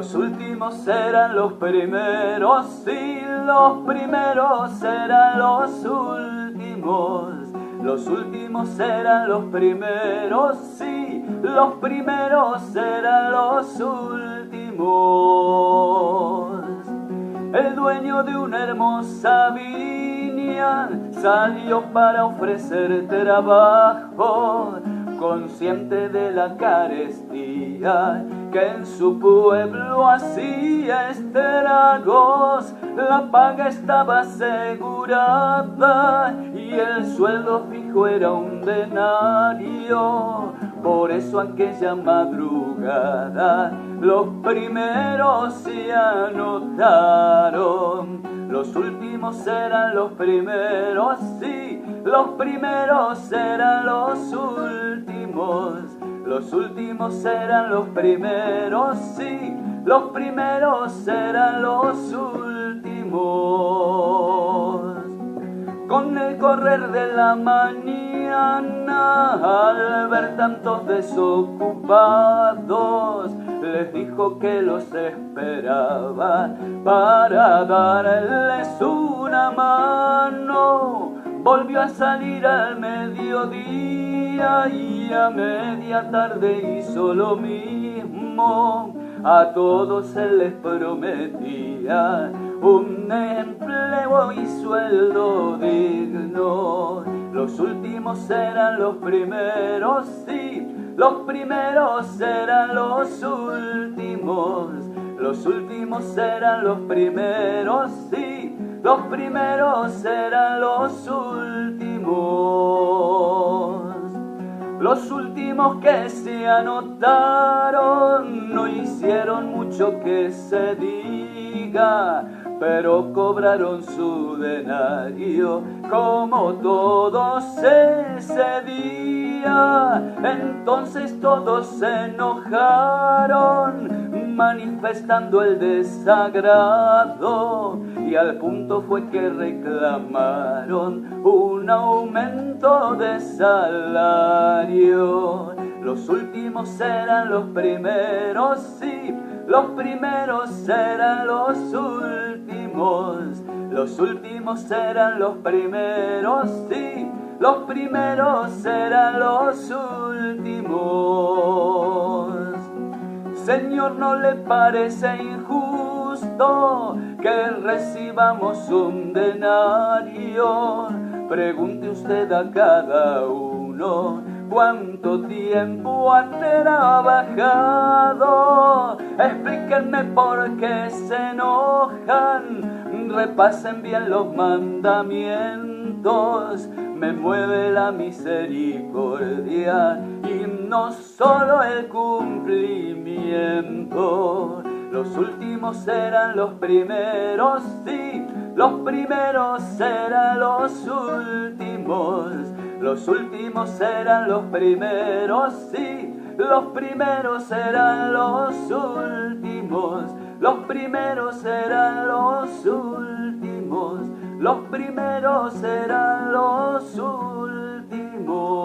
Los últimos serán los primeros, sí, los primeros serán los últimos. Los últimos serán los primeros, sí, los primeros serán los últimos. El dueño de una hermosa viña salió para ofrecer trabajo, consciente de la carestía que en su pueblo hacía estragos. La paga estaba asegurada y el sueldo fijo era un denario. Por eso aquella madrugada los primeros se anotaron. Los últimos serán los primeros, sí, los primeros serán los últimos. Los últimos serán los primeros, sí, los primeros serán los últimos. Con el correr de la mañana, al ver tantos desocupados, les dijo que los esperaba para darles una mano. Volvió a salir al mediodía y a media tarde hizo lo mismo. A todos se les prometía un empleo y sueldo digno. Los últimos serán los primeros, sí, los primeros serán los últimos. Los últimos serán los primeros, sí, los primeros serán los últimos. Los últimos que se anotaron no hicieron mucho que se diga, pero cobraron su denario como todos ese día. Entonces todos se enojaron, manifestando el desagrado, y al punto fue que reclamaron un aumento de salario. Los últimos serán los primeros, sí, los primeros serán los últimos. Los últimos serán los primeros, sí, los primeros serán los últimos. Señor, ¿no le parece injusto que recibamos un denario? Pregunte usted a cada uno cuánto tiempo ha trabajado. Explíquenme por qué se enojan, repasen bien los mandamientos. Me mueve la misericordia y no solo el cumplimiento. Los últimos serán los primeros, sí, los primeros serán los últimos. Los últimos serán los primeros, sí, los primeros serán los últimos. Los primeros serán los últimos. Los primeros serán los últimos.